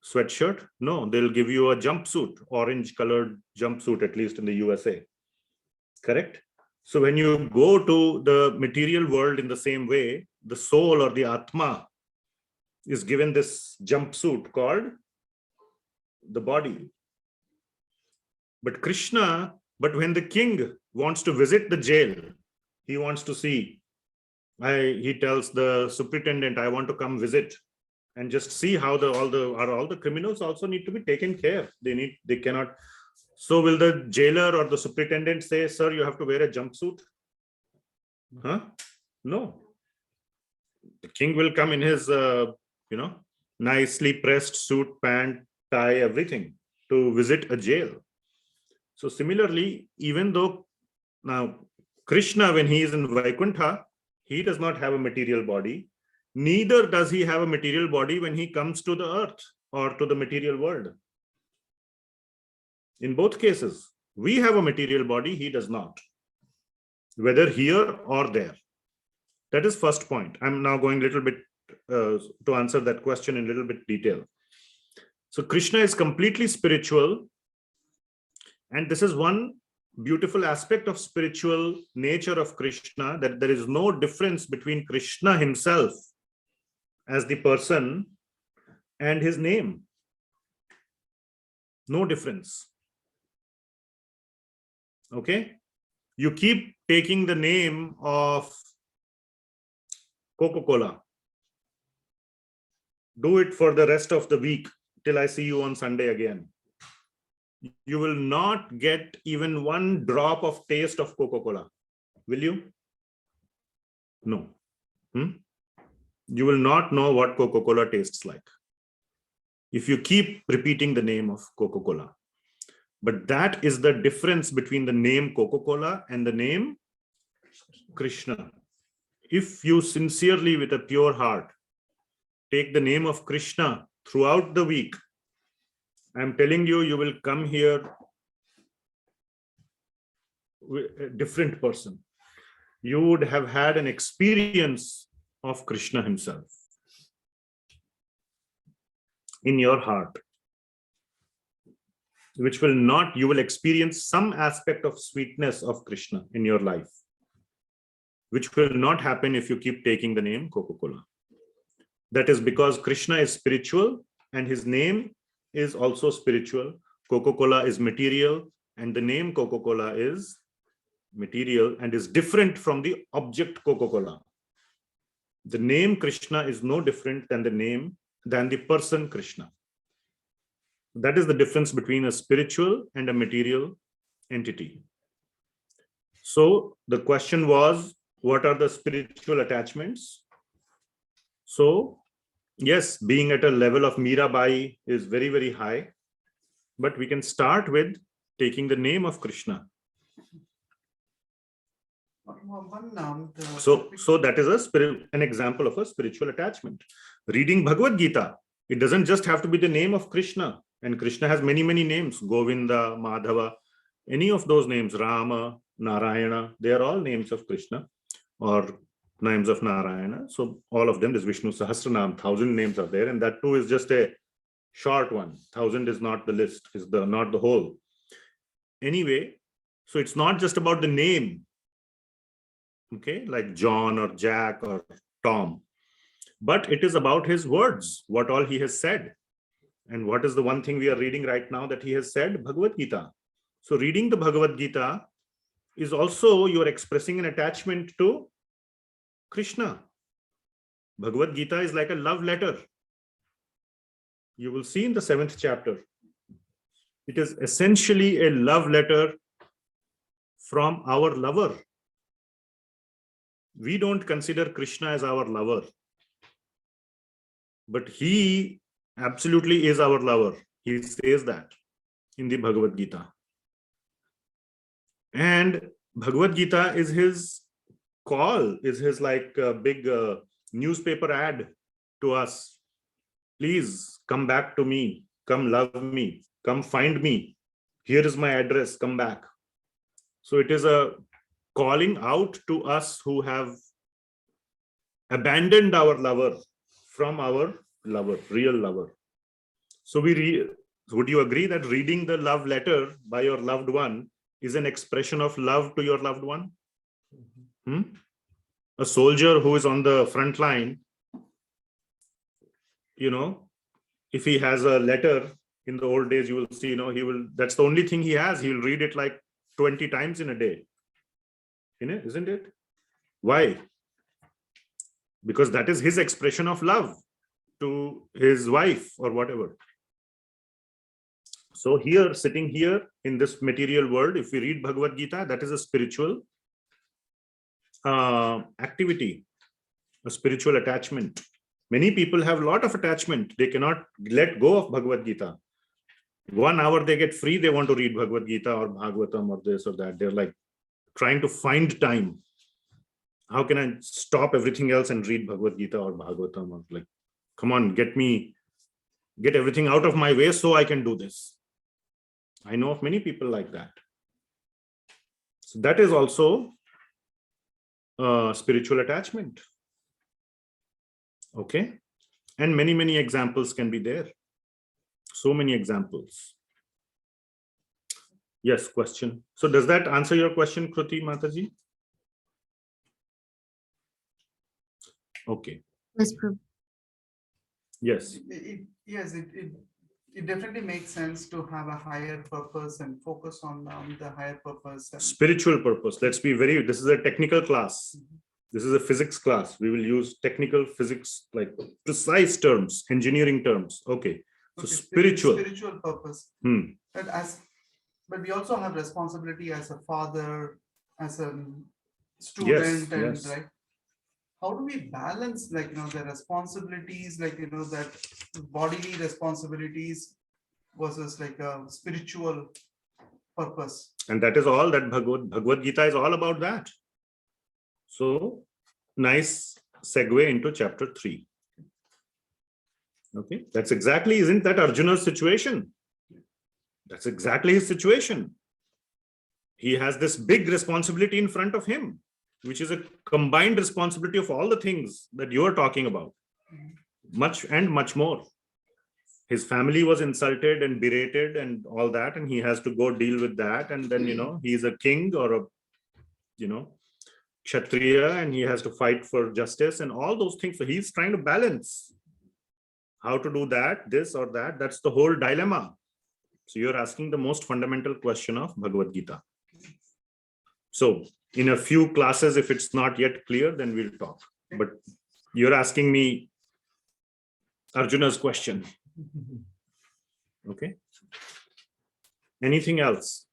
sweatshirt? No, they'll give you a jumpsuit, orange colored jumpsuit, at least in the USA. Correct? So when you go to the material world in the same way, the soul or the Atma is given this jumpsuit called the body. But when the king wants to visit the jail, he wants to see, he tells the superintendent, I want to come visit and just see how all the criminals also need to be taken care. They cannot. So will the jailer or the superintendent say, sir, you have to wear a jumpsuit? Huh? No. The king will come in his, nicely pressed suit, pant, tie, everything to visit a jail. So similarly, even though now Krishna, when he is in Vaikuntha, he does not have a material body. Neither does he have a material body when he comes to the earth or to the material world. In both cases, we have a material body, he does not. Whether here or there. That is first point. I'm now going a little bit to answer that question in a little bit detail. So Krishna is completely spiritual. And this is one beautiful aspect of spiritual nature of Krishna, that there is no difference between Krishna himself as the person and his name. No difference. Okay? You keep taking the name of Coca-Cola. Do it for the rest of the week till I see you on Sunday again. You will not get even one drop of taste of Coca-Cola. Will you? No. You will not know what Coca-Cola tastes like if you keep repeating the name of Coca-Cola. But that is the difference between the name Coca-Cola and the name Krishna. If you sincerely, with a pure heart, take the name of Krishna throughout the week, I'm telling you, you will come here with a different person. You would have had an experience of Krishna himself in your heart, which will not, you will experience some aspect of sweetness of Krishna in your life, which will not happen if you keep taking the name Coca-Cola. That is because Krishna is spiritual and his name is also spiritual. Coca-Cola is material and the name Coca-Cola is material and is different from the object Coca-Cola. The name Krishna is no different than the person Krishna. That is the difference between a spiritual and a material entity. So the question was, what are the spiritual attachments? So yes, being at a level of Mirabai is very, very high, but we can start with taking the name of Krishna. So that is an example of a spiritual attachment. Reading Bhagavad Gita, it doesn't just have to be the name of Krishna, and Krishna has many, many names, Govinda, Madhava, any of those names, Rama, Narayana, they are all names of Krishna or names of Narayana. So all of them, this Vishnu Sahasranam, 1,000 names are there, and that too is just a short one. 1,000 is not the list, is not the whole. Anyway, so it's not just about the name, okay, like John or Jack or Tom, but it is about his words, what all he has said. And what is the one thing we are reading right now that he has said? Bhagavad Gita. So reading the Bhagavad Gita is also you're expressing an attachment to Krishna. Bhagavad Gita is like a love letter. You will see in the 7th chapter. It is essentially a love letter from our lover. We don't consider Krishna as our lover, but he absolutely is our lover. He says that in the Bhagavad Gita. And Bhagavad Gita is his call, is his like big newspaper ad to us. Please come back to me, come love me, come find me. Here is my address, come back. So it is a calling out to us who have abandoned our lover from our lover, real lover. So would you agree that reading the love letter by your loved one is an expression of love to your loved one? A soldier who is on the front line, if he has a letter in the old days, you will see, that's the only thing he has. He will read it like 20 times in a day. Isn't it? Why? Because that is his expression of love to his wife or whatever. So here, sitting here in this material world, if we read Bhagavad Gita, that is a spiritual activity, a spiritual attachment. Many people have a lot of attachment. They cannot let go of Bhagavad Gita. 1 hour they get free, they want to read Bhagavad Gita or Bhagavatam or this or that. They're like trying to find time. How can I stop everything else and read Bhagavad Gita or Bhagavatam? Or like, come on, get everything out of my way so I can do this. I know of many people like that. So that is also spiritual attachment. Okay. And many, many examples can be there. So many examples. Yes, question. So does that answer your question, Kruti Mataji? Okay. Yes, Prabhu. Yes. It definitely makes sense to have a higher purpose and focus on the higher purpose. Spiritual purpose. Let's be this is a technical class. This is a physics class. We will use technical physics, like precise terms, engineering terms. Okay. So spiritual purpose. But we also have responsibility as a father, as a student, yes. Right? How do we balance, the responsibilities, that bodily responsibilities versus a spiritual purpose? And that is all that Bhagavad Gita is all about that. So nice segue into chapter 3. Okay, that's exactly, isn't that Arjuna's situation? That's exactly his situation. He has this big responsibility in front of him, which is a combined responsibility of all the things that you are talking about. Much and much more. His family was insulted and berated and all that, and he has to go deal with that. And then, he's a king or a, Kshatriya, and he has to fight for justice and all those things. So he's trying to balance how to do that, this or that. That's the whole dilemma. So you're asking the most fundamental question of Bhagavad Gita. So in a few classes, if it's not yet clear, then we'll talk. But you're asking me Arjuna's question. Okay. Anything else?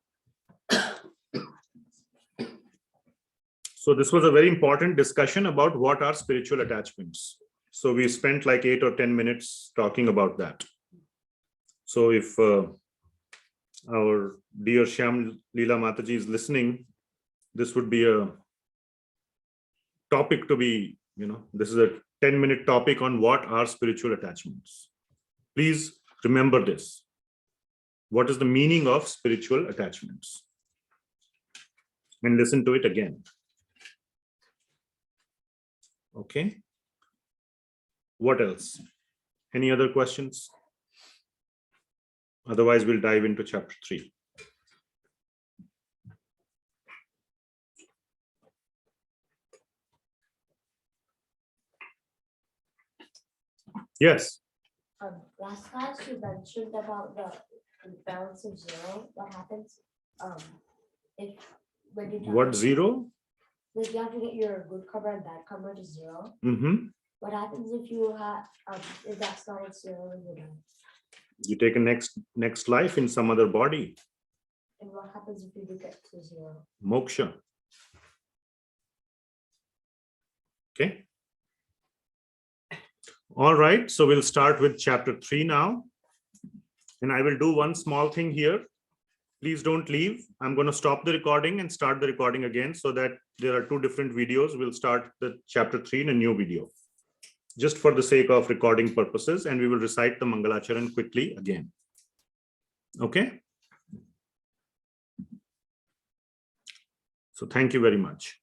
So this was a very important discussion about what are spiritual attachments. So we spent like 8 or 10 minutes talking about that. So if our dear Shyam Leela Mataji is listening, this would be a topic to be, this is a 10-minute topic on what are spiritual attachments. Please remember this. What is the meaning of spiritual attachments? And listen to it again. Okay. What else? Any other questions? Otherwise, we'll dive into chapter 3. Yes. Last class you mentioned about the balance of zero. What happens if when you What zero? Like you have to get your good karma and bad karma to zero. Mm-hmm. What happens if you have if that's not at zero, you're done? You take a next life in some other body. And what happens if you do get to zero? Moksha. Okay. All right. So we'll start with chapter 3 now. And I will do one small thing here. Please don't leave. I'm going to stop the recording and start the recording again so that there are 2 different videos. We'll start the chapter 3 in a new video, just for the sake of recording purposes, and we will recite the Mangalacharan quickly again. Okay? So thank you very much.